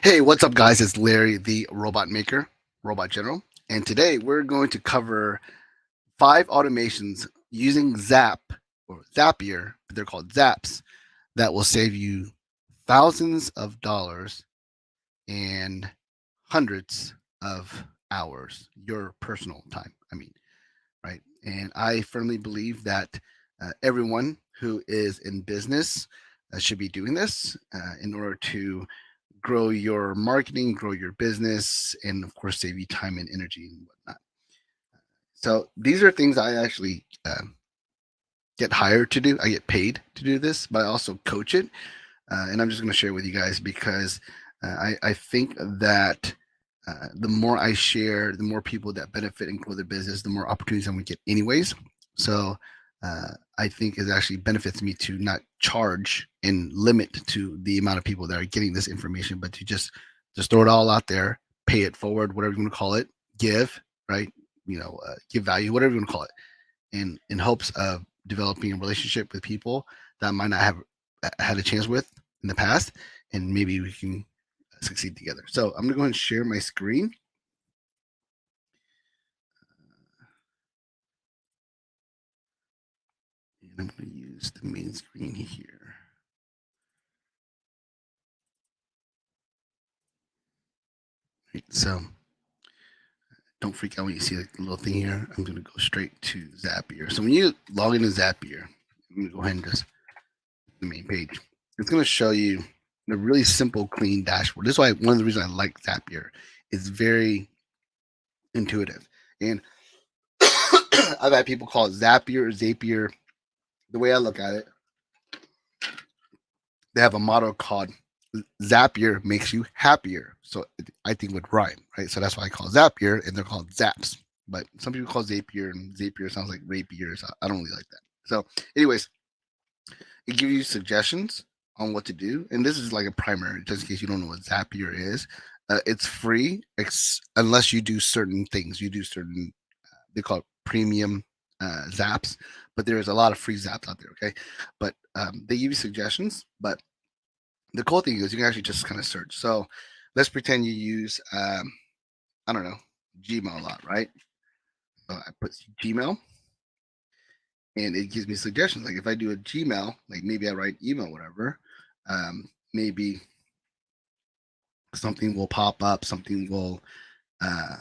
Hey, what's up, guys? It's Larry, the robot maker, robot general. And today we're going to cover 5 automations using Zap or Zapier, but they're called Zaps, that will save you thousands of dollars and hundreds of hours, your personal time. Right? And I firmly believe that everyone who is in business should be doing this in order to grow your marketing, grow your business, and of course, save you time and energy and whatnot. So these are things I actually get hired to do. I get paid to do this, but I also coach it. And I'm just going to share with you guys because I think that the more I share, the more people that benefit and grow their business, the more opportunities I'm going to get, anyways. So I think it actually benefits me to not charge and limit to the amount of people that are getting this information, but to just throw it all out there, pay it forward, whatever you want to call it, give, right? Give value, whatever you want to call it, in hopes of developing a relationship with people that I might not have had a chance with in the past, and maybe we can succeed together. So I'm gonna go ahead and share my screen. And I'm going to use the main screen here. Right, so don't freak out when you see like the little thing here. I'm going to go straight to Zapier. So when you log into Zapier, I'm going to go ahead and just the main page. It's going to show you a really simple, clean dashboard. This is why one of the reasons I like Zapier. It's very intuitive, and I've had people call it Zapier or Zapier. The way I look at it, they have a motto called Zapier makes you happier. So I think would rhyme, right? So that's why I call it Zapier, and they're called Zaps. But some people call it Zapier, and Zapier sounds like rapier. So I don't really like that. So, anyways, it gives you suggestions on what to do, and this is like a primer, just in case you don't know what Zapier is. It's free, unless you do certain things. You do certain, they call it premium Zaps, but there's a lot of free Zaps out there. Okay, but they give you suggestions, but the cool thing is you can actually just kind of search. So let's pretend you use, I don't know, Gmail a lot, right? So I put Gmail, and it gives me suggestions. Like if I do a Gmail, like maybe I write email, whatever, maybe something will pop up, something will, uh,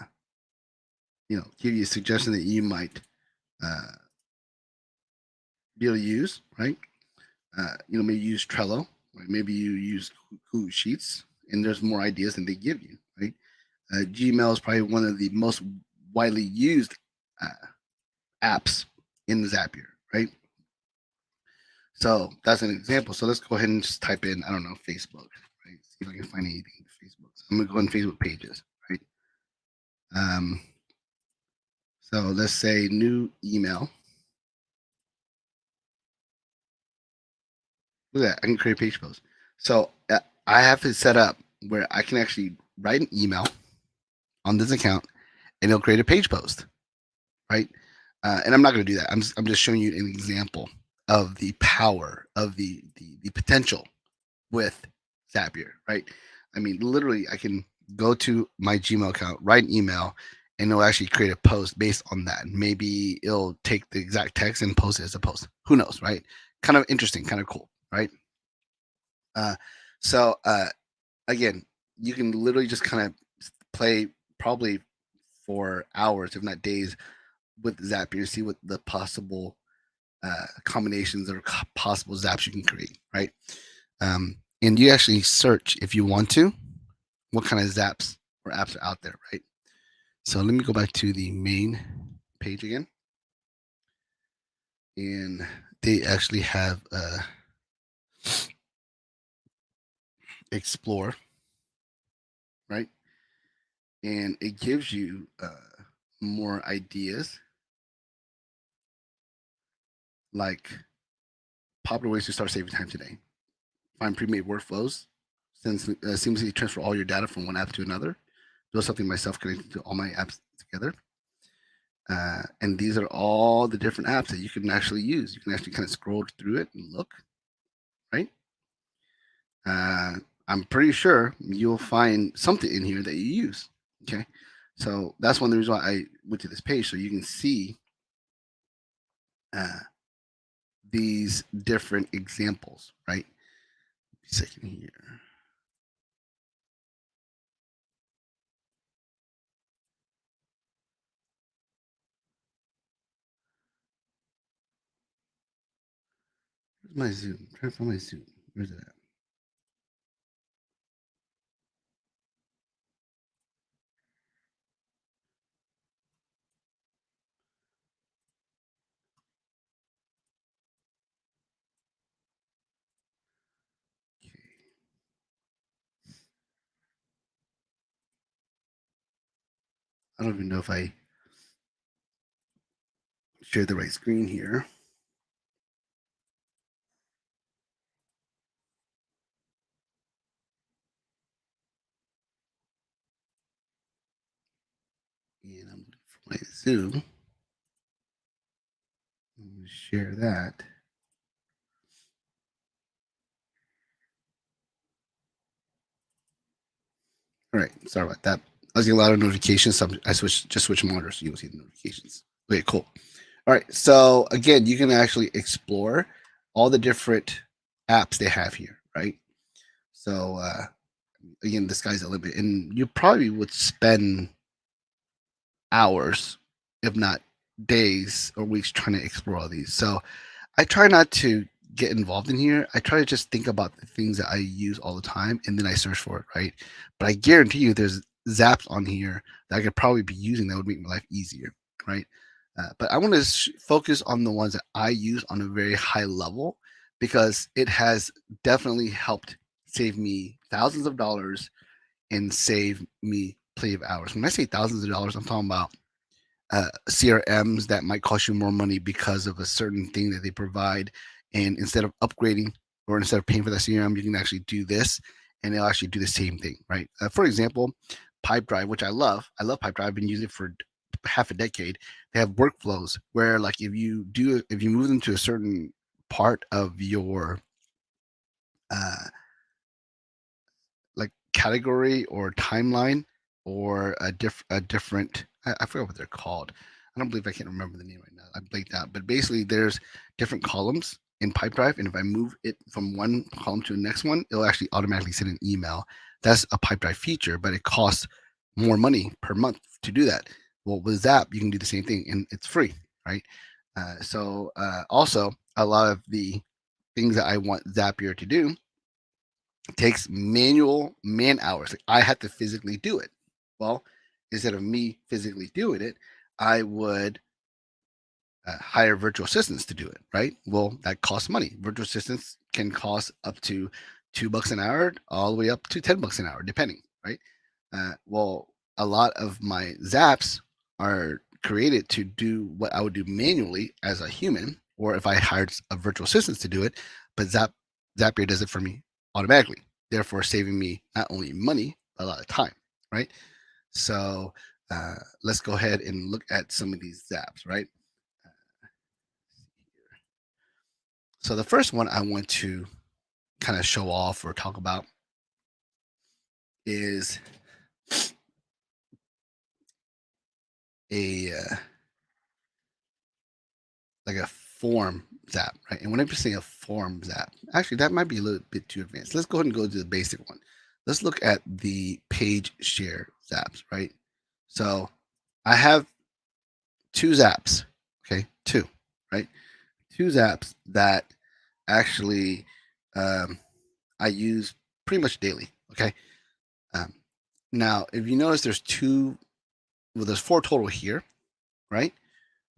give you a suggestion that you might uh, be able to use, right? Maybe use Trello, right? Maybe you use Google Sheets, and there's more ideas than they give you, right? Gmail is probably one of the most widely used uh, apps in the Zapier, right? So that's an example. So let's go ahead and just type in, I don't know, Facebook, right? See if I can find anything in Facebook. So I'm gonna go on Facebook pages, right? Um, so let's say new email. Look at that, I can create a page post. So I have it set up where I can actually write an email on this account, and it'll create a page post, right? And I'm not going to do that. I'm just showing you an example of the power of the potential with Zapier, right? I mean, literally, I can go to my Gmail account, write an email, and it'll actually create a post based on that. Maybe it'll take the exact text and post it as a post. Who knows, right? Kind of interesting, kind of cool, right? Uh, so again, you can literally just kind of play probably for hours, if not days, with Zapier, see what the possible combinations or possible zaps you can create, right? And you actually search if you want to what kind of zaps or apps are out there, right? So let me go back to the main page again, and they actually have explore, right? And it gives you more ideas, like popular ways to start saving time today. Find pre-made workflows, seamlessly transfer all your data from one app to another. Do something myself connected to all my apps together. And these are all the different apps that you can actually use. You can actually kind of scroll through it and look, right? I'm pretty sure you'll find something in here that you use. Okay. So that's one of the reasons why I went to this page, so you can see uh, these different examples, right? Second here. Where's my Zoom? I'm trying to find my Zoom. Where's it at? Okay. I don't even know if I shared the right screen here. And I'm looking for my Zoom. I'm going to share that. All right. Sorry about that. I was getting a lot of notifications. So I switched monitors so you'll see the notifications. Okay, cool. All right. So again, you can actually explore all the different apps they have here, right? So again, the sky's the limit, and you probably would spend hours, if not days or weeks, trying to explore all these. So I try not to get involved in here. I try to just think about the things that I use all the time, and then I search for it, right? But I guarantee you, there's zaps on here that I could probably be using that would make my life easier, right? But I want to focus on the ones that I use on a very high level because it has definitely helped save me thousands of dollars and save me plenty of hours. When I say thousands of dollars, I'm talking about CRMs that might cost you more money because of a certain thing that they provide. And instead of upgrading or instead of paying for the CRM, you can actually do this and they'll actually do the same thing, right? For example, Pipedrive, which I love. I love Pipedrive. I've been using it for half a decade. They have workflows where, like, if you move them to a certain part of your uh, like category or timeline or a different I forget what they're called. I don't believe I can't remember the name right now. I blanked out. But basically there's different columns in Pipedrive, and if I move it from one column to the next one, it'll actually automatically send an email. That's a Pipedrive feature, but it costs more money per month to do that. Well, with Zap, you can do the same thing and it's free, right? Also, a lot of the things that I want Zapier to do takes manual man hours. Like, I had to physically do it. Well, instead of me physically doing it, I would hire virtual assistants to do it, right? Well, that costs money. Virtual assistants can cost up to $2 an hour, all the way up to $10 an hour, depending, right? Well, a lot of my zaps are created to do what I would do manually as a human, or if I hired a virtual assistant to do it, but Zapier does it for me automatically, therefore saving me not only money, but a lot of time, right? So let's go ahead and look at some of these zaps, right? So the first one I want to kind of show off or talk about is a like a form zap, right? And when I'm saying a form zap, actually that might be a little bit too advanced. Let's go ahead and go to the basic one. Let's look at the page share zaps, right? So I have two zaps, okay, two, right? Two zaps that actually I use pretty much daily, okay? Um, Now, if you notice, there's four total here, right?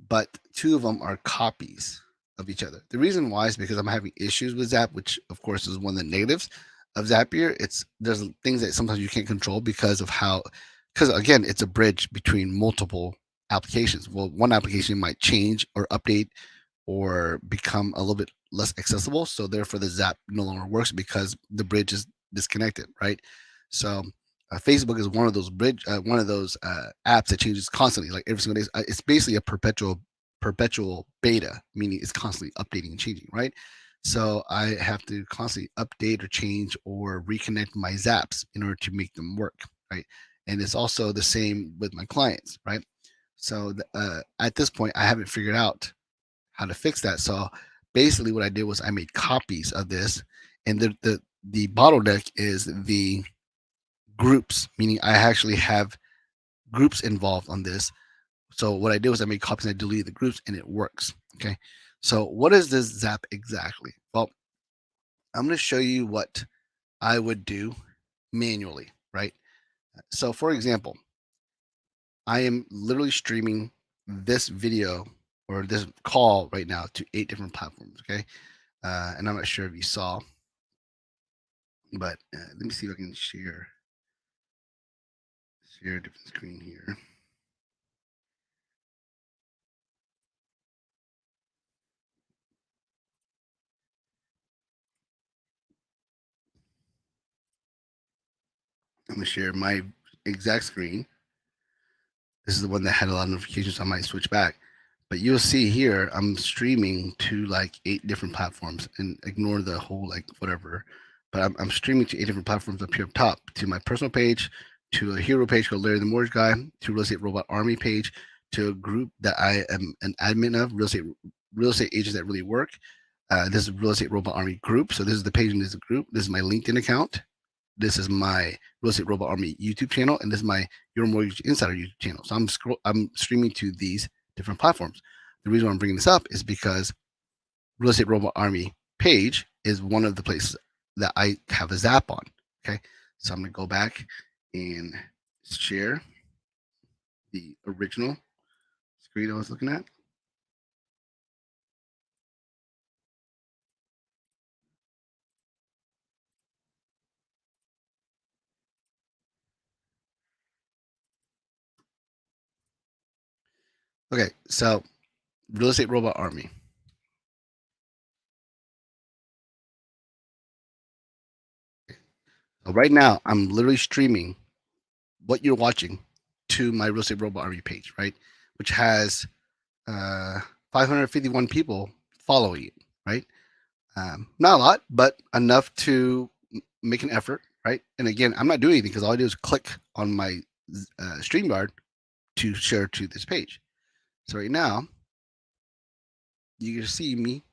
But two of them are copies of each other. The reason why is because I'm having issues with Zap, which of course is one of the negatives of Zapier. There's things that sometimes you can't control because again, it's a bridge between multiple applications. Well, one application might change or update or become a little bit less accessible, so therefore the Zap no longer works because the bridge is disconnected, right? So Facebook is one of those apps that changes constantly, like every single day. It's basically a perpetual beta, meaning it's constantly updating and changing, right? So I have to constantly update or change or reconnect my zaps in order to make them work, right? And it's also the same with my clients, right? So at this point, I haven't figured out how to fix that. So basically, what I did was I made copies of this, and the bottleneck is the groups, meaning I actually have groups involved on this. So what I did was I made copies and I deleted the groups, and it works. Okay. So what is this Zap exactly? Well, I'm going to show you what I would do manually, right? So for example, I am literally streaming this video or this call right now to 8 different platforms. Okay. And I'm not sure if you saw, but let me see if I can share a different screen here. I'm gonna share my exact screen. This is the one that had a lot of notifications, so I might switch back. But you'll see here, I'm streaming to like 8 different platforms, and ignore the whole like whatever. But I'm streaming to 8 different platforms up here up top, to my personal page, to a hero page called Larry the Mortgage Guy, to Real Estate Robot Army page, to a group that I am an admin of, real estate agents that really work. This is Real Estate Robot Army group. So this is the page and this is the group. This is my LinkedIn account. This is my Real Estate Robot Army YouTube channel, and this is my Your Mortgage Insider YouTube channel. So I'm streaming to these different platforms. The reason why I'm bringing this up is because Real Estate Robot Army page is one of the places that I have a Zap on. Okay, so I'm gonna go back and share the original screen I was looking at. Okay, so Real Estate Robot Army. So right now, I'm literally streaming what you're watching to my Real Estate Robot Army page, right? Which has 551 people following it, right? Not a lot, but enough to make an effort, right? And again, I'm not doing anything because all I do is click on my StreamYard to share to this page. So right now, you can see me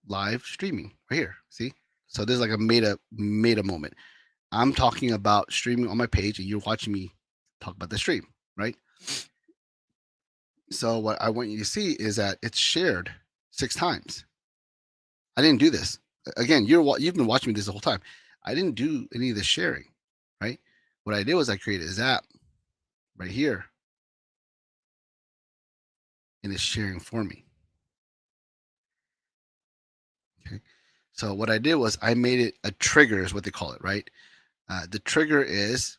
live streaming right here. See? So this is like a meta moment. I'm talking about streaming on my page, and you're watching me talk about the stream, right? So what I want you to see is that it's shared 6 times. I didn't do this. Again, you've been watching me this the whole time. I didn't do any of the sharing, right? What I did was I created a Zap right here, and it's sharing for me. Okay. So what I did was I made it a trigger, is what they call it, right? The trigger is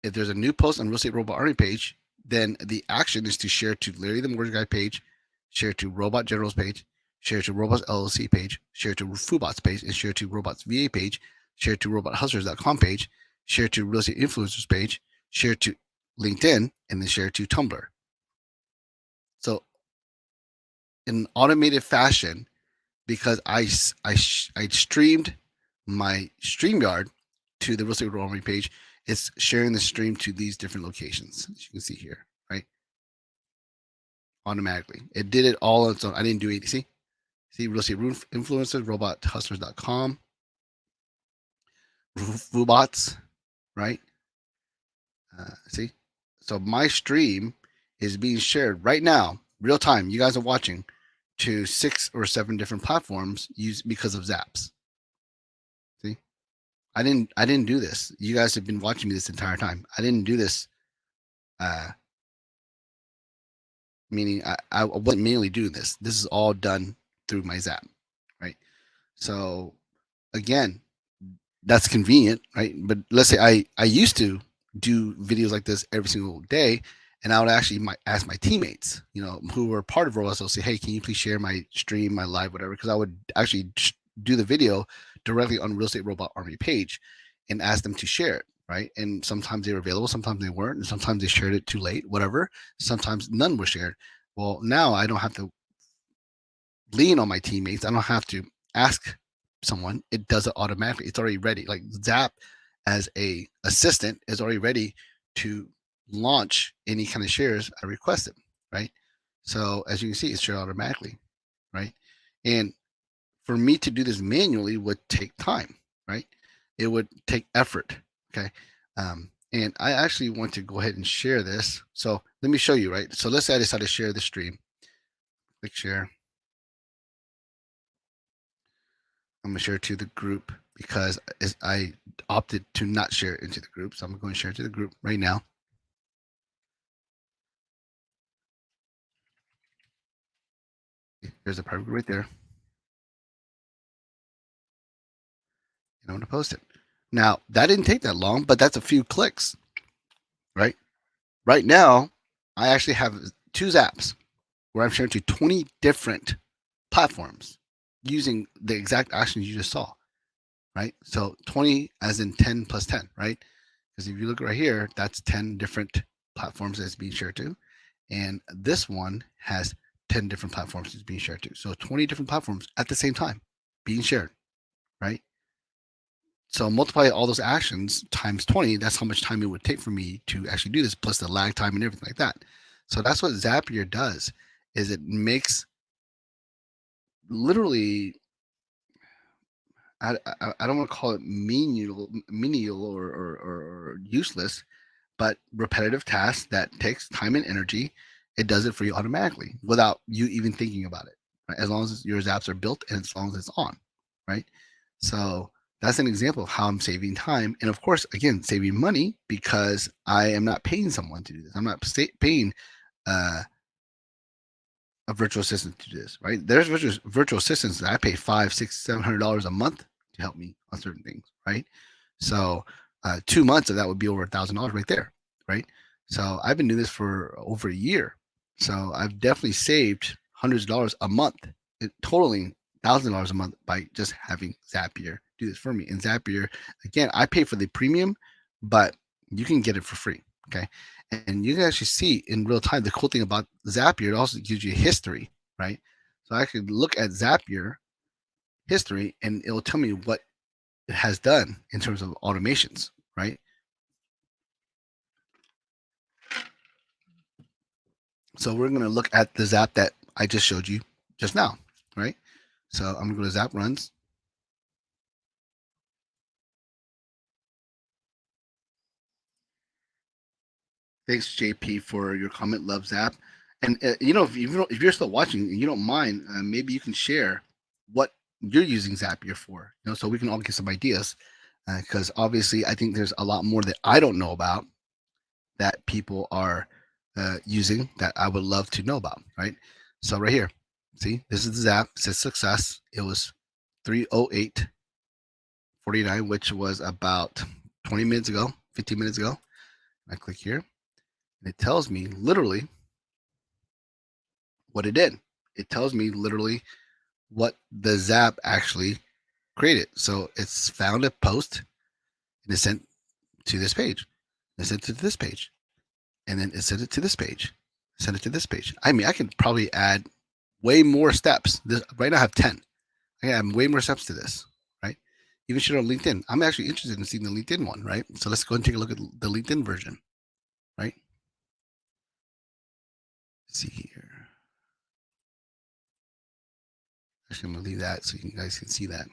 if there's a new post on Real Estate Robot Army page, then the action is to share to Larry the Mortgage Guy page, share to Robot General's page, share to Robots LLC page, share to Foobots page, and share to Robots VA page, share to RobotHustlers.com page, share to Real Estate Influencers page, share to LinkedIn, and then share to Tumblr. So in automated fashion, because I streamed my StreamYard to the Real Estate Robot Army page, it's sharing the stream to these different locations, as you can see here, right? Automatically. It did it all on its own. I didn't do anything. See, Real Estate Influencers, RobotHustlers.com, Foobots, right? See? So my stream is being shared right now, real time. You guys are watching to 6 or 7 different platforms because of Zaps. See? I didn't do this. You guys have been watching me this entire time. I didn't do this meaning I wasn't manually doing this. This is all done through my Zap, right? So again, that's convenient, right? But let's say I used to do videos like this every single day, and I would actually ask my teammates, who were part of Robots, say, hey, can you please share my stream, my live, whatever? Because I would actually do the video directly on Real Estate Robot Army page and ask them to share it, right? And sometimes they were available, sometimes they weren't, and sometimes they shared it too late, whatever. Sometimes none were shared. Well, now I don't have to lean on my teammates. I don't have to ask someone, it does it automatically. It's already ready. Like Zap as a assistant is already ready to launch any kind of shares I requested, right? So as you can see, it's shared automatically, right? And for me to do this manually would take time, right? It would take effort, okay? And I actually want to go ahead and share this. So let me show you, right? So let's say I decide to share the stream. Click share. I'm gonna share it to the group because I opted to not share it into the group. So I'm going to share it to the group right now. There's a private group right there. And I'm going to post it. Now, that didn't take that long, but that's a few clicks, right? Right now, I actually have 2 Zaps where I'm sharing to 20 different platforms using the exact actions you just saw, right? So 20 as in 10 plus 10, right? Because if you look right here, that's 10 different platforms that's being shared to. And this one has 10 different platforms it's being shared to. So 20 different platforms at the same time being shared, right? So multiply all those actions times 20, that's how much time it would take for me to actually do this, plus the lag time and everything like that. So that's what Zapier does, is it makes literally, I don't want to call it menial or useless, but repetitive tasks that takes time and energy. It does it for you automatically without you even thinking about it, right? As long as your apps are built and as long as it's on, right? So that's an example of how I'm saving time. And of course, again, saving money because I am not paying someone to do this. I'm not paying a virtual assistant to do this, right? There's virtual assistants that I pay $500, $600, $700 a month to help me on certain things, right? So 2 months of that would be over $1,000 right there, right? So I've been doing this for over a year. So I've definitely saved hundreds of dollars a month, totaling $1,000 a month by just having Zapier do this for me. And Zapier, again, I pay for the premium, but you can get it for free. Okay. And you can actually see in real time the cool thing about Zapier, it also gives you history, right? So I could look at Zapier history and it'll tell me what it has done in terms of automations, right? So we're going to look at the Zap that I just showed you just now, right? So I'm going to go to Zap runs. Thanks, JP, for your comment. Love Zap. And if you're still watching and you don't mind, maybe you can share what you're using Zapier for, so we can all get some ideas. Because obviously, I think there's a lot more that I don't know about that people are using that I would love to know about, right? So right here, see, this is the Zap. It says success. It was 3:08:49, which was about 20 minutes ago, 15 minutes ago. I click here, and it tells me literally what it did. It tells me literally what the Zap actually created. So it's found a post and it's sent to this page. It's sent to this page. And then it sent it to this page. Send it to this page. I mean, I could probably add way more steps. Right now I have 10. I can add way more steps to this, right? Even share on LinkedIn. I'm actually interested in seeing the LinkedIn one, right? So let's go and take a look at the LinkedIn version, right? Let's see here. Actually, I'm gonna leave that so you guys can see that.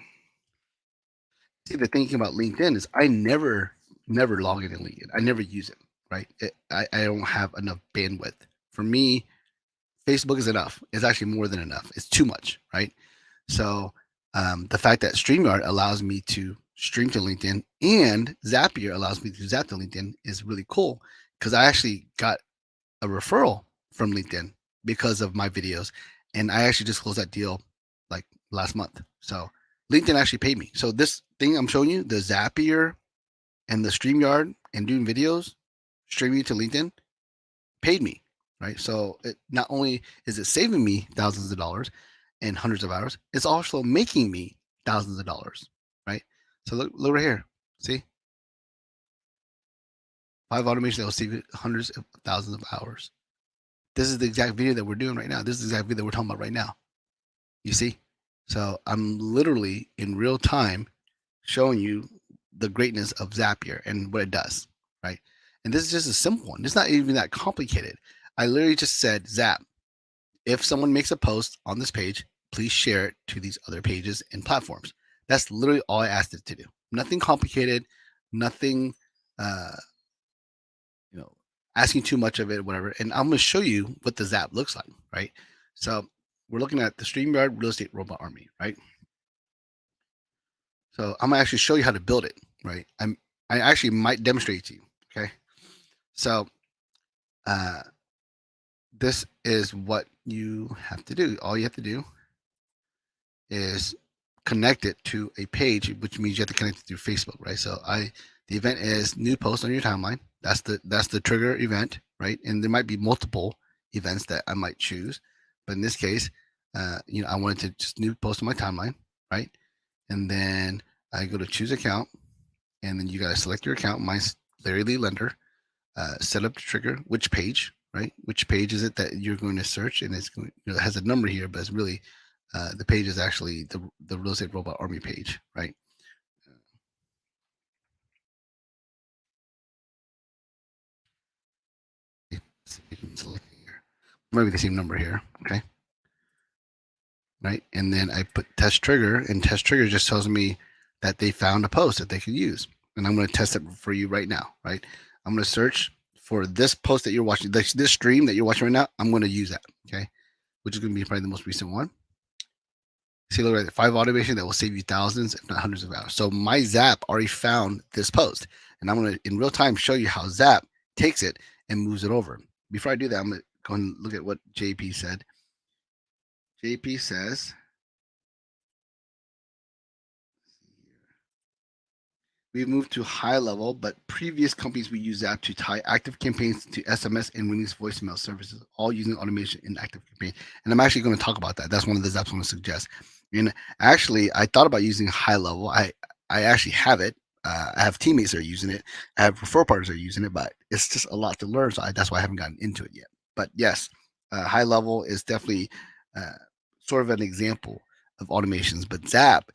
See, the thinking about LinkedIn is I never log in LinkedIn. I never use it, right? I don't have enough bandwidth. For me, Facebook is enough. It's actually more than enough. It's too much, right? So the fact that StreamYard allows me to stream to LinkedIn and Zapier allows me to zap to LinkedIn is really cool because I actually got a referral from LinkedIn because of my videos. And I actually just closed that deal like last month. So LinkedIn actually paid me. So this thing I'm showing you, the Zapier and the StreamYard and doing videos, streaming to LinkedIn, paid me, right? So it not only is it saving me thousands of dollars and hundreds of hours, it's also making me thousands of dollars, right? So look right here. See? 5 automations that will save you hundreds of thousands of hours. This is the exact video that we're doing right now. This is the exact video that we're talking about right now. You see? So I'm literally in real time showing you the greatness of Zapier and what it does, right? And this is just a simple one. It's not even that complicated. I literally just said, Zap, if someone makes a post on this page, please share it to these other pages and platforms. That's literally all I asked it to do. Nothing complicated, nothing, uh, you know, asking too much of it, whatever. And I'm going to show you what the Zap looks like, right? So we're looking at the StreamYard Real Estate Robot Army, right? So I'm gonna actually show you how to build it, right? I actually might demonstrate to you. Okay. So this is what you have to do. All you have to do is connect it to a page, which means you have to connect it through Facebook, right? So the event is new post on your timeline. That's the trigger event, right? And there might be multiple events that I might choose, but in this case, I wanted to just new post on my timeline, right? And then I go to choose account, and then you got to select your account. Mine's Larry Lee Lender. Set up the trigger. Which page, right? Which page is it that you're going to search? And it's going, it has a number here, but it's really the page is actually the Real Estate Robot Army page, right? So you can select here. Maybe the same number here, okay? Right, and then I put test trigger, and test trigger just tells me that they found a post that they could use, and I'm going to test it for you right now, right? I'm going to search for this post that you're watching, this stream that you're watching right now. I'm going to use that, okay? Which is going to be probably the most recent one. See, look at 5 automation that will save you thousands, if not hundreds of hours. So my Zap already found this post, and I'm going to in real time show you how Zap takes it and moves it over. Before I do that, I'm going to go and look at what JP said. JP says, we've moved to high level, but previous companies we use Zap to tie active campaigns to SMS and Winnie's voicemail services, all using automation in active campaign. And I'm actually going to talk about that. That's one of the Zaps I want to suggest. And actually, I thought about using high level. I actually have it. I have teammates that are using it. I have referral partners that are using it, but it's just a lot to learn. So that's why I haven't gotten into it yet. But yes, high level is definitely sort of an example of automations. But Zap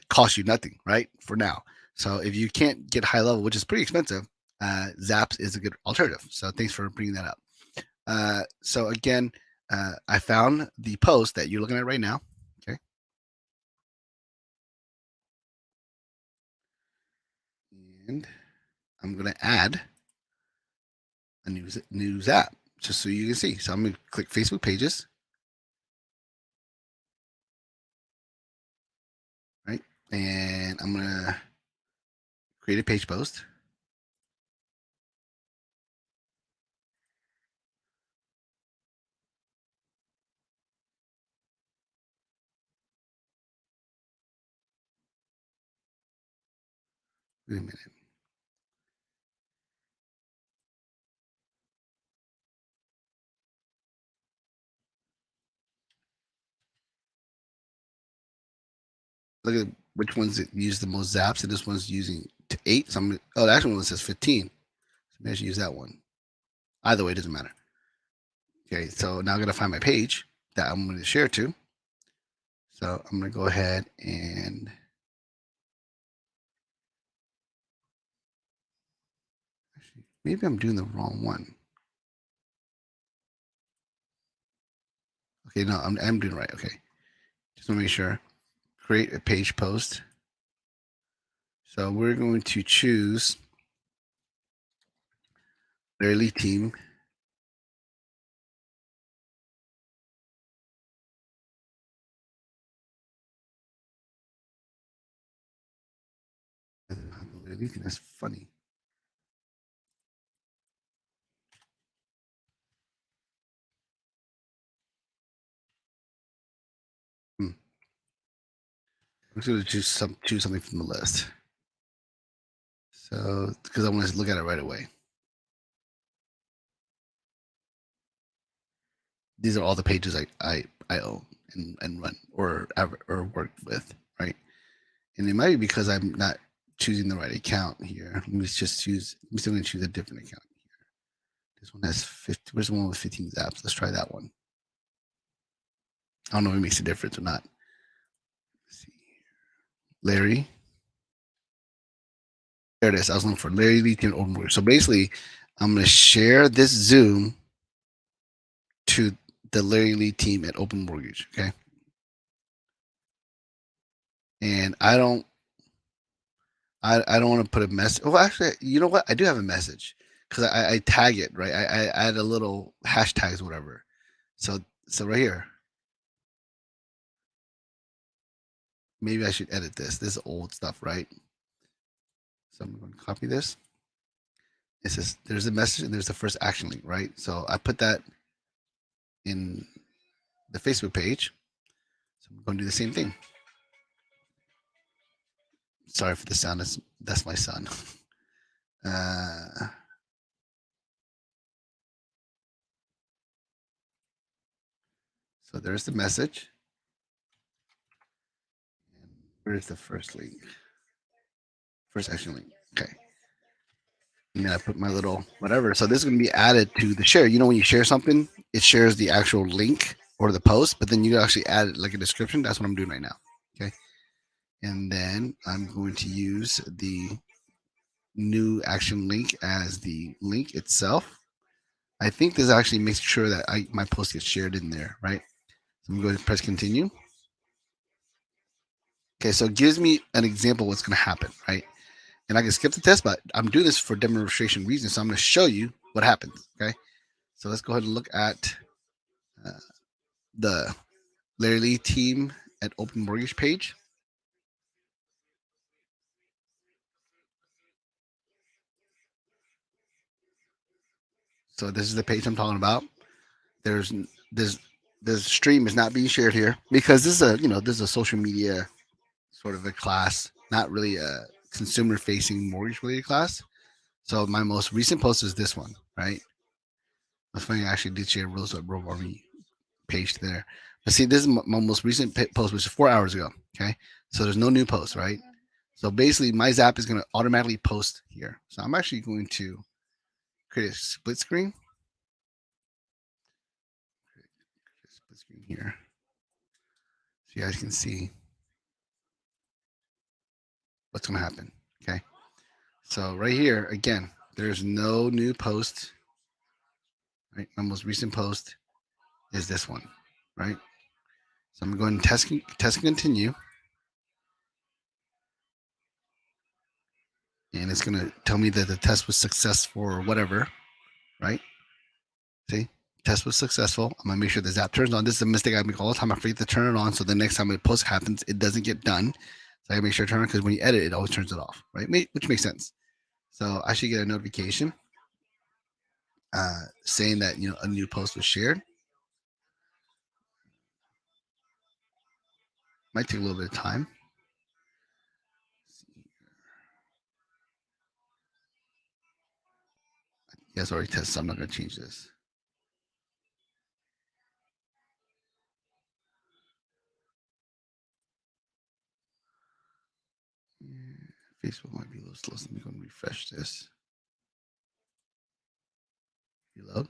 costs you nothing, right? For now. So if you can't get high level, which is pretty expensive, Zaps is a good alternative. So thanks for bringing that up. So again, I found the post that you're looking at right now. Okay. And I'm going to add a new Zap just so you can see. So I'm going to click Facebook pages. Right. And I'm going to create a page post. Wait a minute. Look at which ones that use the most Zaps, and this one's using 8. So the actual one says 15. So maybe I should use that one. Either way, it doesn't matter. Okay, so now I'm going to find my page that I'm going to share to. So I'm going to go ahead and actually, maybe I'm doing the wrong one. Okay, no, I'm doing it right. Okay, just want to make sure. Create a page post. So we're going to choose Larry Lee team. That's funny. I'm just going to choose something from the list. So because I want to look at it right away. These are all the pages I own and run or work with, right? And it might be because I'm not choosing the right account here. Let me just choose. I'm still going to choose a different account here. This one has 50. Where's the one with 15 apps? Let's try that one. I don't know if it makes a difference or not. Larry. There it is. I was looking for Larry Lee Team Open Mortgage. So basically, I'm going to share this Zoom to the Larry Lee team at Open Mortgage. Okay. And I don't want to put a message. Well, actually, you know what? I do have a message because I tag it, right? I add a little hashtags, whatever. So right here, maybe I should edit this. This is old stuff, right? So I'm going to copy this. It says there's a message and there's the first action link, right? So I put that in the Facebook page. So I'm going to do the same thing. Sorry for the sound. That's my son. So there's the message. Where's the first link? First action link. Okay. And then I put my little whatever. So this is going to be added to the share. You know, when you share something, it shares the actual link or the post, but then you actually add it like a description. That's what I'm doing right now. Okay. And then I'm going to use the new action link as the link itself. I think this actually makes sure that my post gets shared in there, right? So I'm going to press continue. Okay, so it gives me an example of what's going to happen, right? And I can skip the test, but I'm doing this for demonstration reasons. So I'm going to show you what happens. Okay, so let's go ahead and look at the Larry Lee team at Open Mortgage page. So this is the page I'm talking about. There's this stream is not being shared here because this is a social media sort of a class, not really a consumer facing mortgage related class. So my most recent post is this one, right? That's funny. I actually did share Roosevelt Robo Army page there. But see, this is my most recent post, which is 4 hours ago. Okay. So there's no new post, right? So basically, my Zap is going to automatically post here. So I'm actually going to create a split screen. Split screen here. So you guys can see what's going to happen. Okay. So right here, again, there's no new post. Right. My most recent post is this one, right? So I'm going to test and continue. And it's going to tell me that the test was successful or whatever, right? See, test was successful. I'm going to make sure the Zap turns on. This is a mistake I make all the time. I forget to turn it on. So the next time a post happens, it doesn't get done. So I make sure to turn it on because when you edit, it always turns it off, right? Which makes sense. So I should get a notification saying that, a new post was shared. Might take a little bit of time. You guys already tested, so I'm not going to change this. Facebook might be a little slow. So let me go and refresh this. Reload.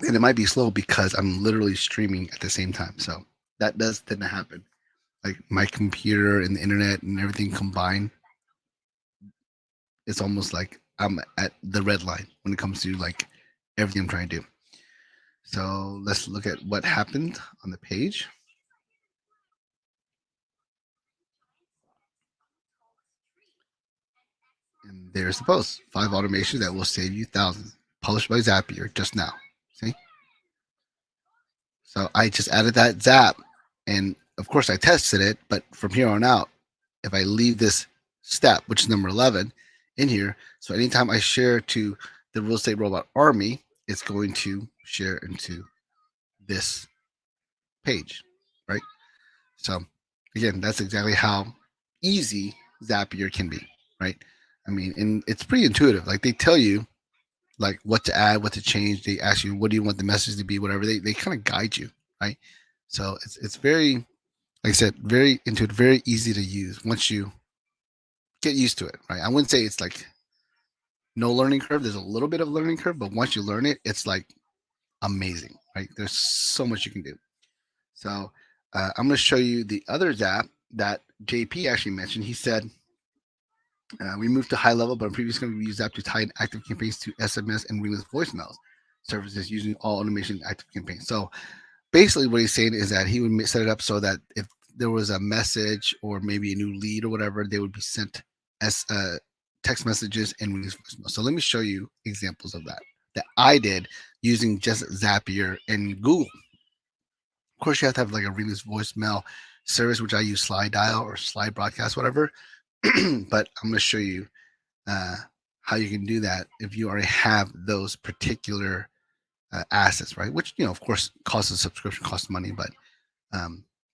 And it might be slow because I'm literally streaming at the same time. So that does tend to happen. Like my computer and the internet and everything combined, it's almost like I'm at the red line when it comes to like everything I'm trying to do. So let's look at what happened on the page. And there's the post. 5 automations that will save you thousands. Published by Zapier just now. See? So I just added that Zap. And of course I tested it, but from here on out, if I leave this step, which is number 11, in here, so anytime I share to the Real Estate Robot Army, it's going to share into this page, right? So again, that's exactly how easy Zapier can be, right? I mean, and it's pretty intuitive. Like they tell you like what to add, what to change. They ask you, what do you want the message to be, whatever. They kind of guide you, right? So it's very, like I said, very intuitive, very easy to use once you get used to it, right? I wouldn't say it's like no learning curve. There's a little bit of learning curve, but once you learn it, it's like amazing, right? There's so much you can do. So I'm going to show you the other Zap that JP actually mentioned. He said, we moved to high level, but previously we used Zap to tie in active campaigns to SMS and ringless voicemails services using all automation active campaigns. So basically what he's saying is that he would set it up so that if there was a message or maybe a new lead or whatever, they would be sent as text messages and ringless voicemails. So let me show you examples of that I did using just Zapier and Google. Of course, you have to have like a ringless voicemail service, which I use Slide Dial or Slide Broadcast, whatever. But I'm going to show you how you can do that if you already have those particular assets, right? Which, of course, costs a subscription, costs money, but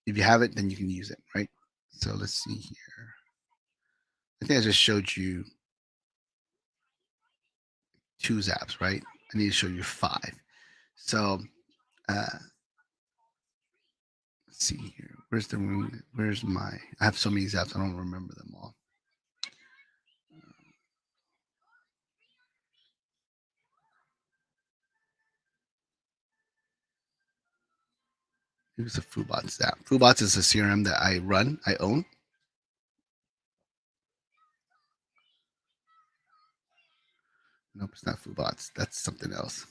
if you have it, then you can use it, right? So let's see here. I think I just showed you 2 Zaps, right? I need to show you 5. So let's see here. Where's my? I have so many Zaps, I don't remember them all. Here's a Foobots Zap. Foobots is a CRM that I own. Nope, it's not Foobots. That's something else.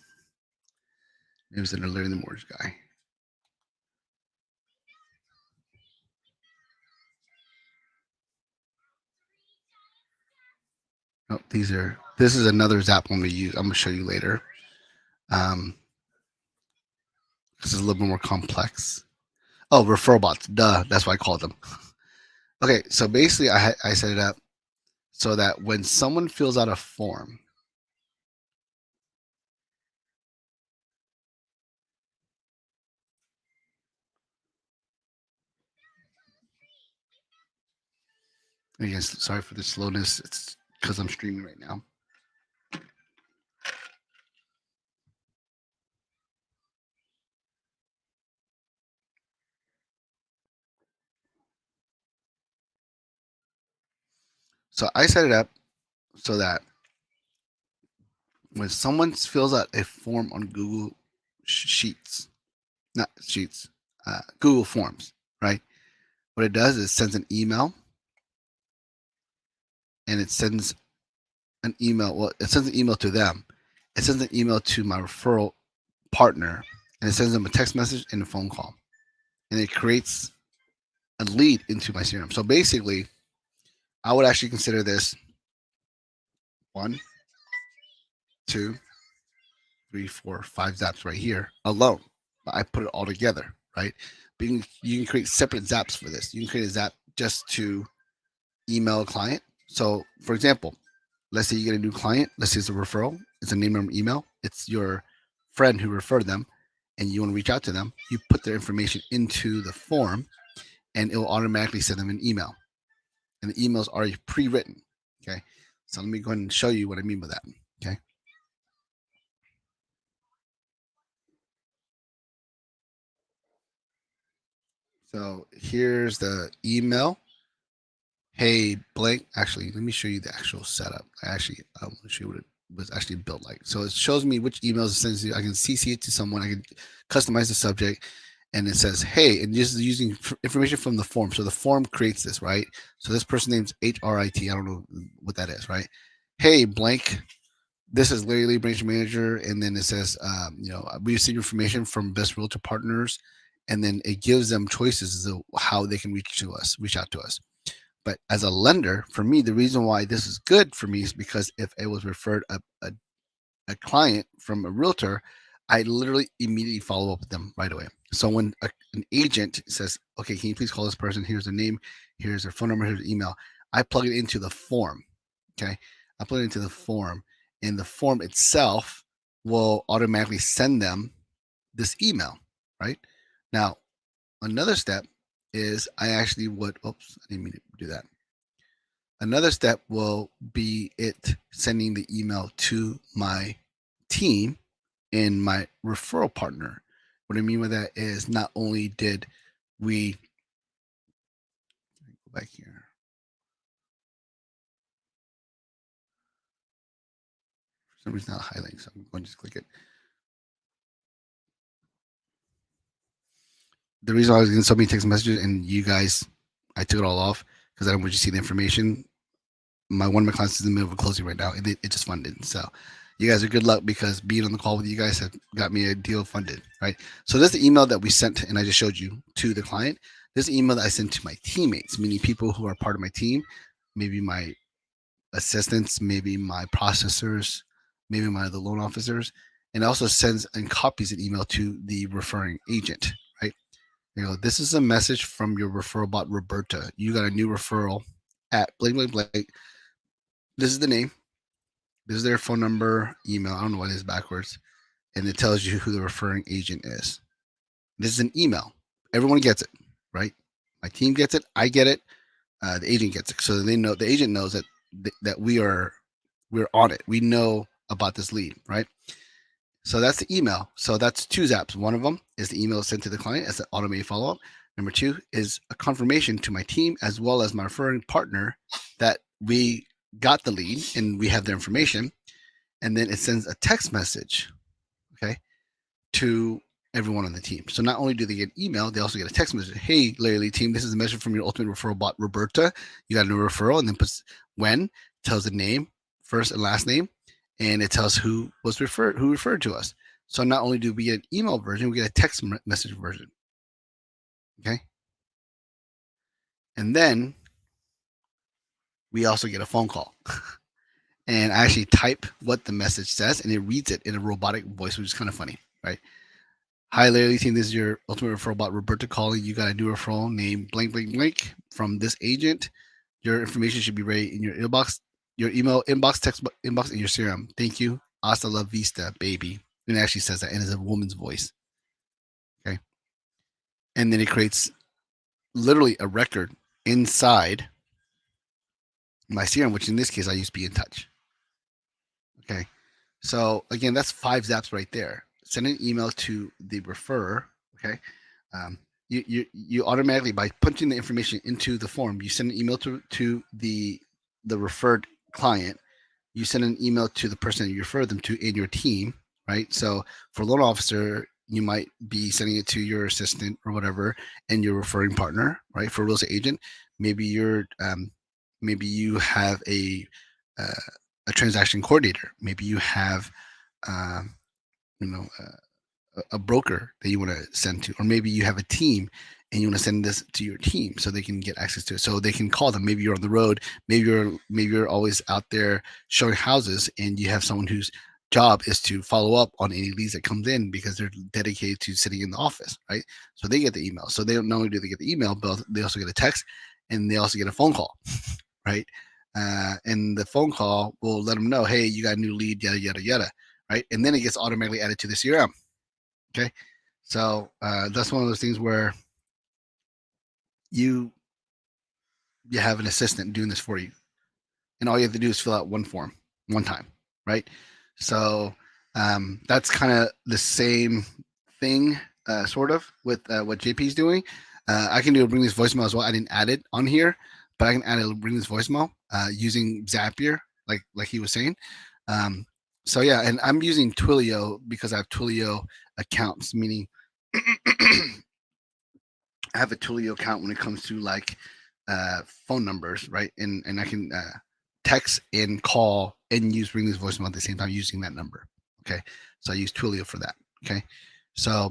It was an Larry the Mortgage guy. Oh, this is another Zap I'm going to show you later. This is a little bit more complex. Oh, referral bots. Duh. That's why I called them. Okay. So basically I set it up so that when someone fills out a form, again, sorry for the slowness. It's because I'm streaming right now. So I set it up so that when someone fills out a form on Google Sheets, not Sheets, Google Forms, right? What it does is it sends an email, and it sends an email. Well, it sends an email to them. It sends an email to my referral partner, and it sends them a text message and a phone call, and it creates a lead into my CRM. So basically, I would actually consider this 1, 2, 3, 4, 5 Zaps right here alone. I put it all together, right? But you can create separate Zaps for this. You can create a Zap just to email a client. So, for example, let's say you get a new client. Let's say it's a referral. It's a name and email. It's your friend who referred them, and you want to reach out to them. You put their information into the form, and it will automatically send them an email. And the email is already pre-written. Okay. So let me go ahead and show you what I mean by that. Okay. So here's the email. Hey, blank. Actually, let me show you the actual setup. I want to show you what it was actually built like. So it shows me which emails it sends to. I can CC it to someone. I can customize the subject, and it says, "Hey," and this is using information from the form. So the form creates this, right? So this person name's HRIT. I don't know what that is, right? Hey, blank. This is Larry Lee, branch manager, and then it says, we receive information from best realtor partners, and then it gives them choices as to how they can reach out to us. But as a lender, for me, the reason why this is good for me is because if it was referred a client from a realtor, I literally immediately follow up with them right away. So when an agent says, "Okay, can you please call this person? Here's their name, here's their phone number, here's their email," I plug it into the form. Okay, I plug it into the form, and the form itself will automatically send them this email. Right now, another step is I actually would. Oops, I didn't mean to do that. Another step will be it sending the email to my team and my referral partner. What I mean by that is not only did we go back here. some reason not highlighting, so I'm going to just click it. The reason I was getting so many text messages and you guys, I took it all off because I don't want you to see the information. One of my clients is in the middle of a closing right now, and it just funded. So you guys are good luck because being on the call with you guys have got me a deal funded, right? So this is the email that we sent, and I just showed you to the client. This is the email that I sent to my teammates, meaning people who are part of my team, maybe my assistants, maybe my processors, maybe my other loan officers, and it also sends and copies an email to the referring agent, right? You go, this is a message from your referral bot, Roberta. You got a new referral at blank, blank, blank. This is the name. This is their phone number, email. I don't know what it is backwards. And it tells you who the referring agent is. This is an email. Everyone gets it, right? My team gets it. I get it. The agent gets it. So they know, the agent knows that we're on it. We know about this lead, right? So that's the email. So that's two zaps. One of them is the email sent to the client as an automated follow-up. Number two is a confirmation to my team as well as my referring partner that we got the lead and we have their information. And then it sends a text message, okay, to everyone on the team. So not only do they get email, they also get a text message. Hey, Larry Lee team, this is a message from your ultimate referral bot, Roberta. You got a new referral, and then puts when, tells the name, first and last name, and it tells who referred to us. So not only do we get an email version, we get a text message version. Okay. And then we also get a phone call. And I actually type what the message says and it reads it in a robotic voice, which is kind of funny, right? Hi, Larry team. This is your ultimate referral bot, Roberta calling. You got a new referral named blank, blank, blank from this agent. Your information should be ready in your inbox, your email inbox, text inbox, and your CRM. Thank you. Hasta la vista, baby. And it actually says that, and it's a woman's voice. Okay. And then it creates literally a record inside my CRM, which in this case I use Be in Touch. Okay. So again, that's 5 zaps right there. Send an email to the referrer. Okay. You automatically, by punching the information into the form, you send an email to the referred client. You send an email to the person you refer them to in your team, right? So for a loan officer, you might be sending it to your assistant or whatever, and your referring partner, right? For a real estate agent, maybe maybe you have a transaction coordinator. Maybe you have, you know, a broker that you want to send to, or maybe you have a team and you want to send this to your team so they can get access to it, so they can call them. Maybe you're on the road, maybe you're always out there showing houses, and you have someone whose job is to follow up on any leads that comes in because they're dedicated to sitting in the office, right? So they get the email. So they not only do they get the email, but they also get a text, and they also get a phone call, right? And the phone call will let them know, hey, you got a new lead, yada yada yada, right? And then it gets automatically added to the CRM. Okay, so that's one of those things where you have an assistant doing this for you, and all you have to do is fill out one form one time, right? So that's kind of the same thing, sort of, with what JP's doing. I can do a bring this voicemail as well. I didn't add it on here, but I can add a bring this voicemail using Zapier, like he was saying. So yeah, and I'm using Twilio because I have Twilio accounts, meaning I have a Twilio account when it comes to like phone numbers, right? And I can text and call and use ring this voicemail at the same time using that number. Okay, so I use Twilio for that. Okay, so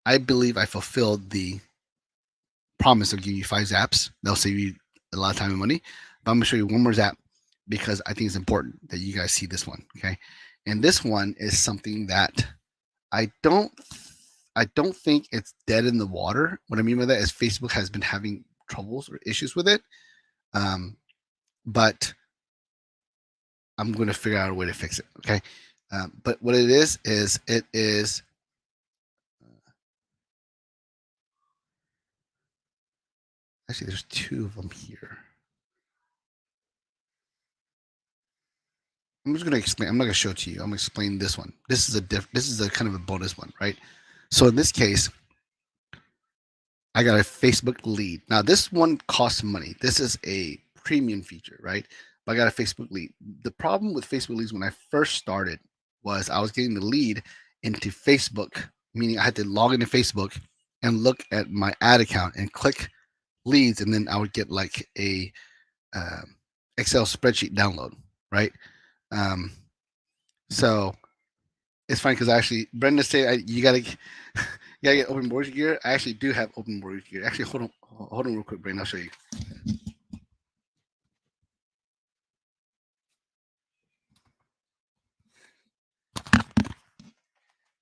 I believe I fulfilled the promise of giving you 5 zaps. They'll save you a lot of time and money. But I'm gonna show you one more zap because I think it's important that you guys see this one. Okay, and this one is something that I don't think it's dead in the water. What I mean by that is Facebook has been having troubles or issues with it, but I'm going to figure out a way to fix it. Okay, but what it is it is actually there's 2 of them here. I'm just going to explain. I'm not going to show it to you. I'm going to explain this one. This is a kind of a bonus one, right? So in this case, I got a Facebook lead. Now this one costs money. This is a premium feature, right? but I got a Facebook lead. The problem with Facebook leads when I first started was I was getting the lead into Facebook, meaning I had to log into Facebook and look at my ad account and click leads, and then I would get like a Excel spreadsheet download, right? Um, so it's funny because actually Brenda said you gotta get open mortgage gear. I actually do have open mortgage gear. Actually, hold on real quick, Brenda. I'll show you.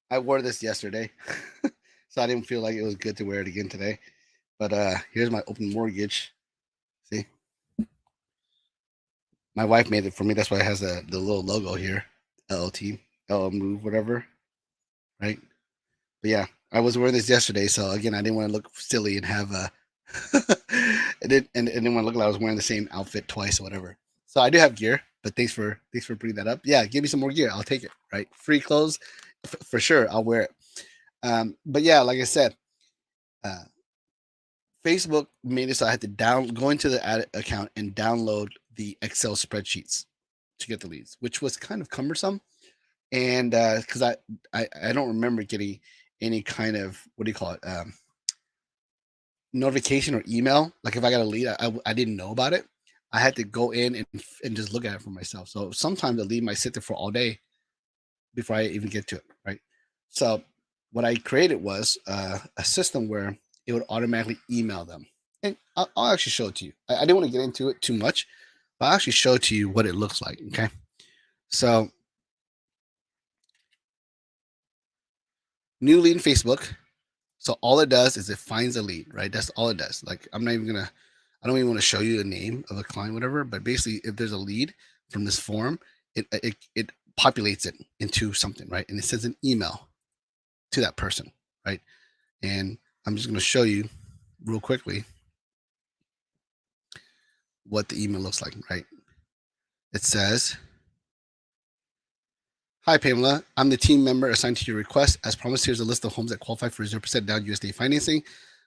I wore this yesterday, so I didn't feel like it was good to wear it again today. But here's my open mortgage. See, my wife made it for me. That's why it has the little logo here, LLT, LL Move, whatever, right? But yeah, I was wearing this yesterday, so again, I didn't want to look silly and have a. And didn't want to look like I was wearing the same outfit twice or whatever. So I do have gear, but thanks for bringing that up. Yeah, give me some more gear. I'll take it. Right, free clothes, for sure. I'll wear it. But yeah, like I said, uh, Facebook made it so I had to go into the ad account and download the Excel spreadsheets to get the leads, which was kind of cumbersome. And because I don't remember getting any kind of, what do you call it, notification or email. Like if I got a lead, I didn't know about it. I had to go in and just look at it for myself. So sometimes the lead might sit there for all day before I even get to it, right? So what I created was a system where it would automatically email them. And I'll actually show it to you. I didn't want to get into it too much, but I'll actually show it to you what it looks like. Okay. So new lead in Facebook. So all it does is it finds a lead, right? That's all it does. Like I don't even want to show you the name of a client, whatever. But basically, if there's a lead from this form, it populates it into something, right? And it sends an email to that person, right? And I'm just going to show you real quickly what the email looks like, right? It says, "Hi, Pamela. I'm the team member assigned to your request. As promised, here's a list of homes that qualify for 0% down USDA financing.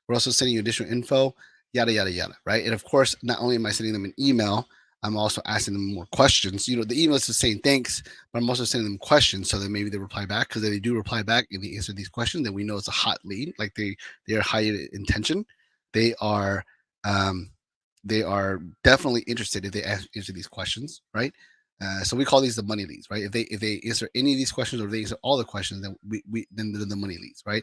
We're also sending you additional info, yada, yada, yada," right? And of course, not only am I sending them an email, I'm also asking them more questions. You know, the email is just saying thanks, but I'm also sending them questions so that maybe they reply back. Because if they do reply back and they answer these questions, then we know it's a hot lead. Like they are high in intention. They are um, they are definitely interested if they answer these questions, right? So we call these the money leads, right? If they answer any of these questions or if they answer all the questions, then then they're the money leads, right?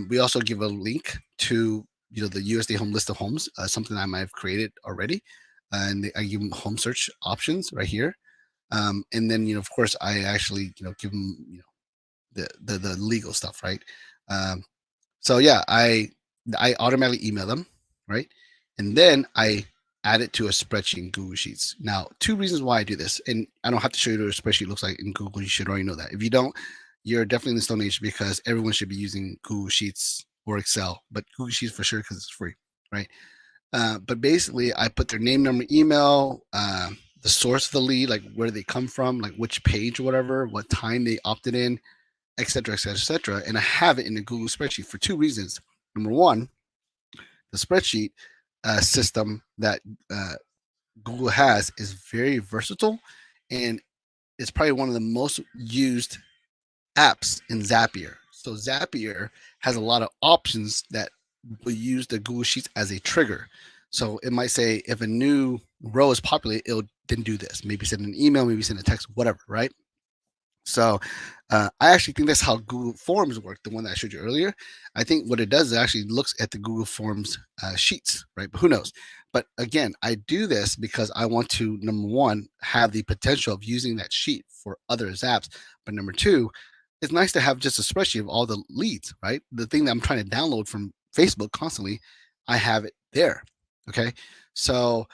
We also give a link to the USDA home list of homes, something I might have created already, and I give them home search options right here. And then of course I actually give them the legal stuff, right? Um, so yeah, I automatically email them, right? And then I add it to a spreadsheet in Google Sheets. Now, two reasons why I do this, and I don't have to show you what a spreadsheet looks like in Google. You should already know that. If you don't, you're definitely in the Stone Age because everyone should be using Google Sheets or Excel, but Google Sheets for sure because it's free, right? But basically, I put their name, number, email, the source of the lead, like where they come from, like which page or whatever, what time they opted in, et cetera, et cetera, et cetera. And I have it in the Google spreadsheet for two reasons. Number one, the spreadsheet system that uh, Google has is very versatile, and it's probably one of the most used apps in Zapier. So Zapier has a lot of options that will use the Google Sheets as a trigger. So it might say if a new row is populated, it'll then do this. Maybe send an email, maybe send a text, whatever, right? So I actually think that's how Google Forms work, the one that I showed you earlier. I think what it does is it actually looks at the Google Forms sheets, right? But who knows? But again, I do this because I want to, number one, have the potential of using that sheet for other apps. But number two, it's nice to have just a spreadsheet of all the leads, right? The thing that I'm trying to download from Facebook constantly, I have it there. Okay. So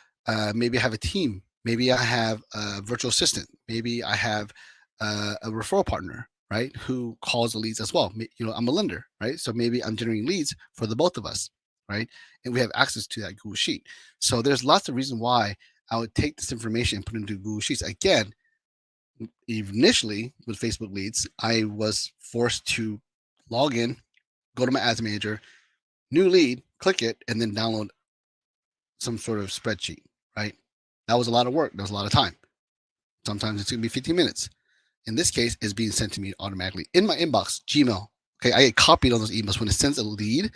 maybe I have a team. Maybe I have a virtual assistant. Maybe I have a referral partner, right, who calls the leads as well. I'm a lender, right? So maybe I'm generating leads for the both of us, right? And we have access to that Google Sheet. So there's lots of reasons why I would take this information and put it into Google Sheets. Again, initially with Facebook leads, I was forced to log in, go to my ads manager, new lead, click it, and then download some sort of spreadsheet, right? That was a lot of work. That was a lot of time. Sometimes it's going to be 15 minutes. In this case, it's being sent to me automatically in my inbox, Gmail. Okay, I get copied on those emails when it sends a lead,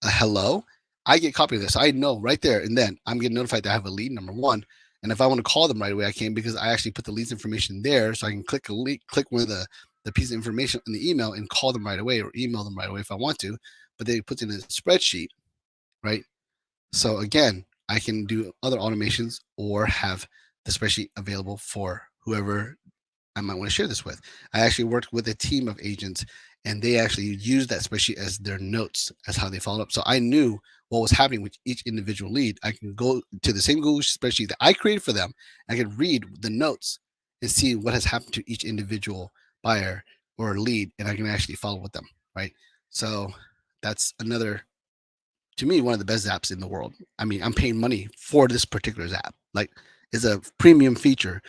a hello. I get copied of this. I know right there and then I'm getting notified that I have a lead, number one. And if I want to call them right away, I can, because I actually put the leads information there, so I can click one of the piece of information in the email and call them right away or email them right away if I want to. But they put in a spreadsheet, right? So again, I can do other automations or have the spreadsheet available for whoever I might want to share this with. I actually worked with a team of agents, and they actually used that spreadsheet as their notes, as how they followed up. So I knew what was happening with each individual lead. I can go to the same Google spreadsheet that I created for them. I can read the notes and see what has happened to each individual buyer or lead, and I can actually follow with them, right? So that's another, to me, one of the best apps in the world. I mean, I'm paying money for this particular app. Like, it's a premium feature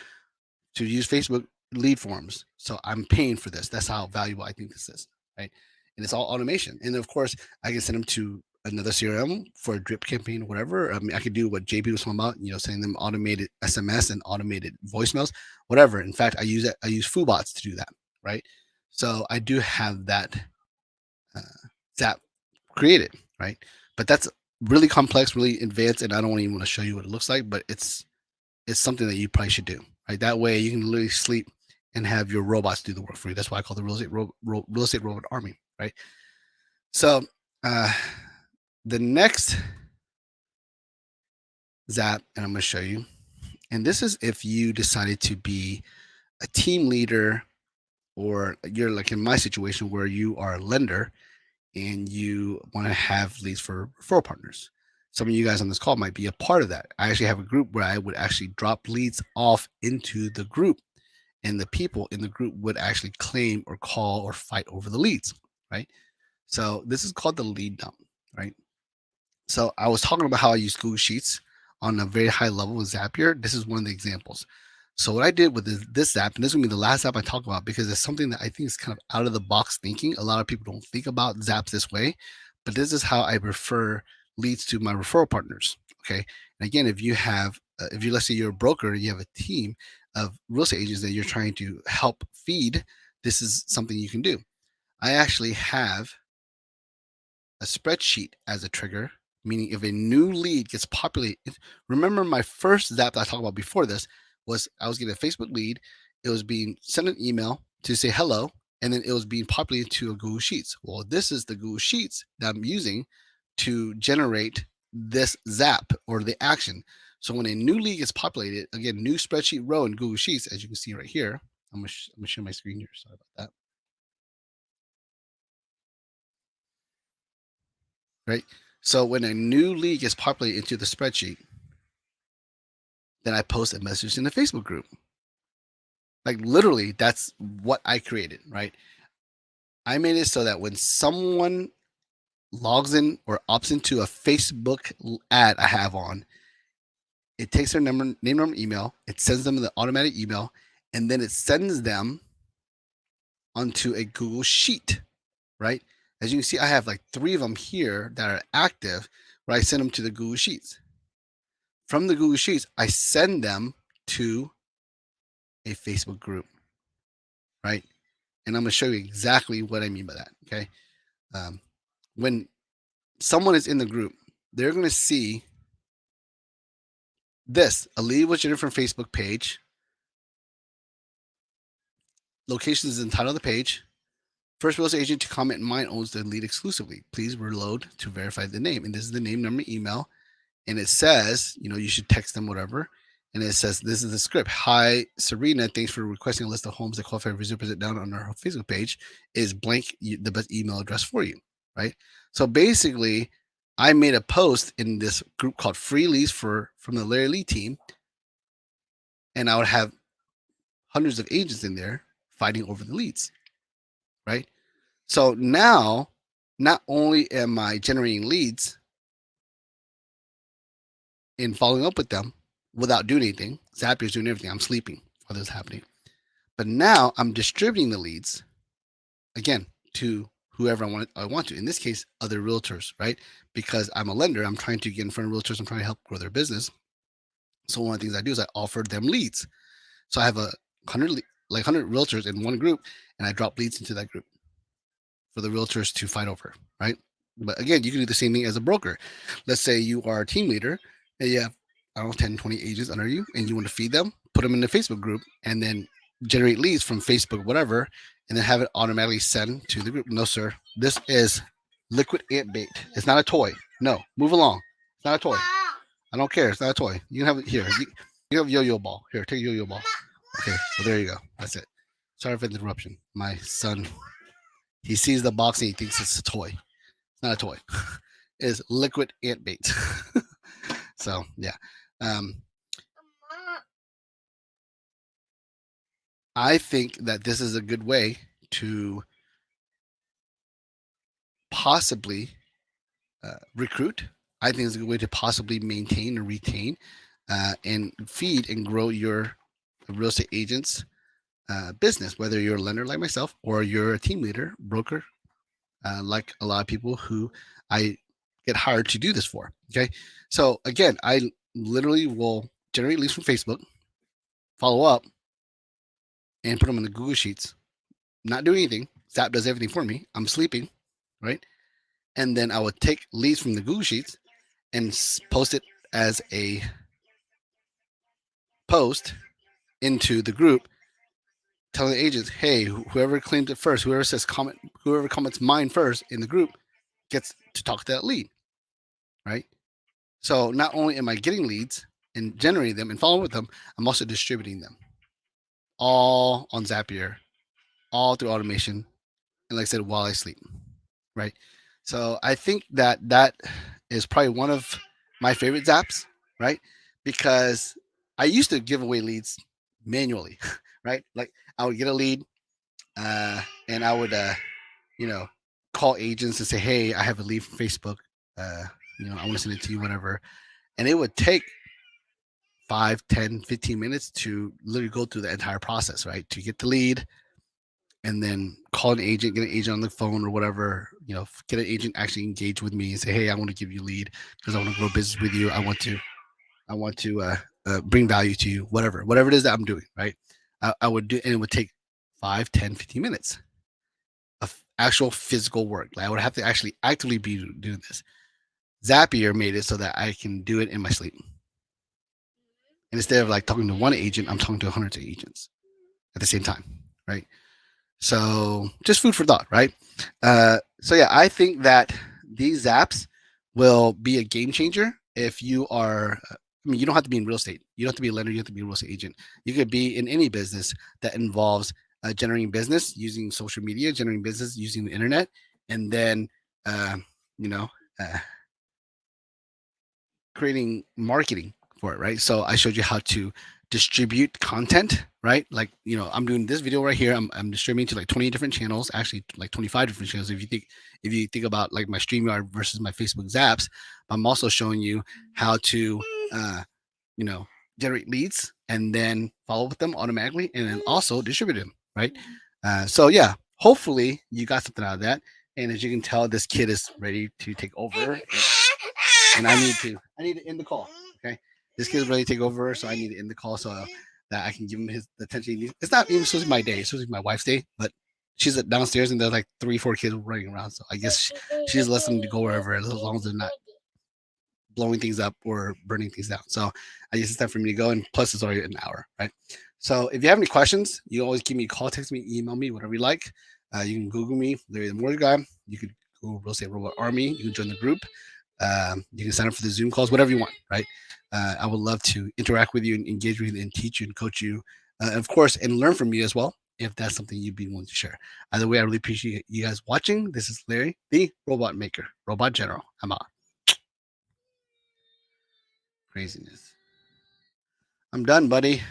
to use Facebook lead forms. So I'm paying for this. That's how valuable I think this is, right? And it's all automation. And of course, I can send them to another CRM for a drip campaign or whatever. I mean, I could do what JP was talking about, sending them automated SMS and automated voicemails, whatever. In fact, I use Foobots to do that, right? So I do have that Zap created, right? But that's really complex, really advanced, and I don't even want to show you what it looks like, but it's something that you probably should do, right? That way you can literally sleep and have your robots do the work for you. That's why I call the real estate robot army, right? So the next Zap, and I'm going to show you, and this is if you decided to be a team leader, or you're like in my situation where you are a lender and you want to have leads for referral partners. Some of you guys on this call might be a part of that. I actually have a group where I would actually drop leads off into the group, and the people in the group would actually claim or call or fight over the leads, right? So this is called the lead dump, right? So I was talking about how I use Google Sheets on a very high level with Zapier. This is one of the examples. So what I did with this app, and this is gonna be the last app I talk about, because it's something that I think is kind of out of the box thinking. A lot of people don't think about Zaps this way, but this is how I refer leads to my referral partners. Okay. And again, if you have, if you, let's say you're a broker, you have a team of real estate agents that you're trying to help feed, this is something you can do. I actually have a spreadsheet as a trigger, meaning if a new lead gets populated. Remember, my first Zap that I talked about before this was I was getting a Facebook lead. It was being sent an email to say hello, and then it was being populated to a Google Sheets. Well, this is the Google Sheets that I'm using to generate this Zap or the action. So when a new lead gets populated, again, new spreadsheet row in Google Sheets, as you can see right here. I'm gonna share my screen here. Sorry about that. Right. So when a new lead gets populated into the spreadsheet, then I post a message in the Facebook group. Like, literally, that's what I created, right? I made it so that when someone logs in or opts into a Facebook ad I have on, it takes their name, number, email, it sends them the automatic email, and then it sends them onto a Google Sheet, right? As you can see, I have like 3 of them here that are active, where I send them to the Google Sheets. From the Google Sheets, I send them to a Facebook group, right? And I'm going to show you exactly what I mean by that. Okay. When someone is in the group, they're going to see this: a lead was generated from Facebook page. Location is the title of the page. First real estate agent to comment, mine owns the lead exclusively. Please reload to verify the name. And this is the name, number, email. And it says, you should text them whatever. And it says, this is the script. Hi, Serena. Thanks for requesting a list of homes that qualify for 0% down on our Facebook page. Is blank the best email address for you, right? So basically, I made a post in this group called Free Leads from the Larry Lee team. And I would have hundreds of agents in there fighting over the leads, right? So now, not only am I generating leads and following up with them without doing anything, Zapier's doing everything. I'm sleeping while this is happening. But now I'm distributing the leads, again, to whoever I want to. In this case, other realtors, right? Because I'm a lender, I'm trying to get in front of realtors. I'm trying to help grow their business. So one of the things I do is I offer them leads. So I have 100 realtors in one group, and I drop leads into that group for the realtors to fight over, right? But again, you can do the same thing as a broker. Let's say you are a team leader and you have, I don't know, 10, 20 agents under you, and you want to feed them, put them in the Facebook group, and then generate leads from Facebook, whatever, and then have it automatically send to the group. No, sir. This is liquid ant bait. It's not a toy. No, move along. It's not a toy. I don't care. It's not a toy. You can have it here. You have yo-yo ball. Here, take a yo-yo ball. Okay, well, there you go. That's it. Sorry for the interruption. My son, he sees the box and he thinks it's a toy. It's not a toy. It's liquid ant bait. So, yeah. I think that this is a good way to possibly recruit. I think it's a good way to possibly maintain and retain and feed and grow your real estate agents business, whether you're a lender like myself or you're a team leader, broker, like a lot of people who I get hired to do this for. Okay. So again, I literally will generate leads from Facebook, follow up, and put them in the Google Sheets. Not doing anything. Zap does everything for me. I'm sleeping, right? And then I would take leads from the Google Sheets and post it as a post into the group, telling the agents, hey, whoever claims it first, whoever comments mine first in the group gets to talk to that lead, right? So not only am I getting leads and generating them and following with them, I'm also distributing them all on Zapier, all through automation, and like I said, while I sleep, right? So I think that is probably one of my favorite Zaps, right? Because I used to give away leads manually, right? Like I would get a lead, and I would, call agents and say, hey, I have a lead from Facebook. I want to send it to you, whatever. And it would take 5, 10, 15 minutes to literally go through the entire process, right? To get the lead and then call an agent, get an agent on the phone or whatever, get an agent actually engage with me and say, hey, I want to give you a lead because I want to grow business with you. I want to bring value to you, whatever it is that I'm doing, right? I would do, and it would take 5, 10, 15 minutes of actual physical work. Like I would have to actually actively be doing this. Zapier made it so that I can do it in my sleep. And instead of like talking to one agent, I'm talking to hundreds of agents at the same time, right? So just food for thought, right? So yeah, I think that these apps will be a game changer if you are. I mean, you don't have to be in real estate. You don't have to be a lender. You have to be a real estate agent. You could be in any business that involves generating business using social media, generating business using the internet, and then you know creating marketing for it, right? So I showed you how to distribute content, right? Like, I'm doing this video right here. I'm distributing to like 20 different channels, actually like 25 different channels. If you think about like my StreamYard versus my Facebook Zaps, I'm also showing you how to, generate leads and then follow up with them automatically and then also distribute them, right? So yeah, hopefully you got something out of that. And as you can tell, this kid is ready to take over. And I need to end the call. Okay, this kid's ready to take over, so I need to end the call so that I can give him the attention he needs. It's not even supposed to be my day; it's supposed to be my wife's day. But she's downstairs, and there's like 3, 4 kids running around. So I guess she just lets them to go wherever, as long as they're not blowing things up or burning things down. So I guess it's time for me to go. And plus, it's already an hour, right? So if you have any questions, you always give me a call, text me, email me, whatever you like. You can Google me, Larry the Mortgage Guy. You could Google Real Estate Robot Army. You can join the group. You can sign up for the Zoom calls, whatever you want, right? I would love to interact with you and engage with you and teach you and coach you, of course, and learn from you as well, if that's something you'd be willing to share. Either way, I really appreciate you guys watching. This is Larry, the Robot Maker, Robot General. I'm out. Craziness. I'm done, buddy.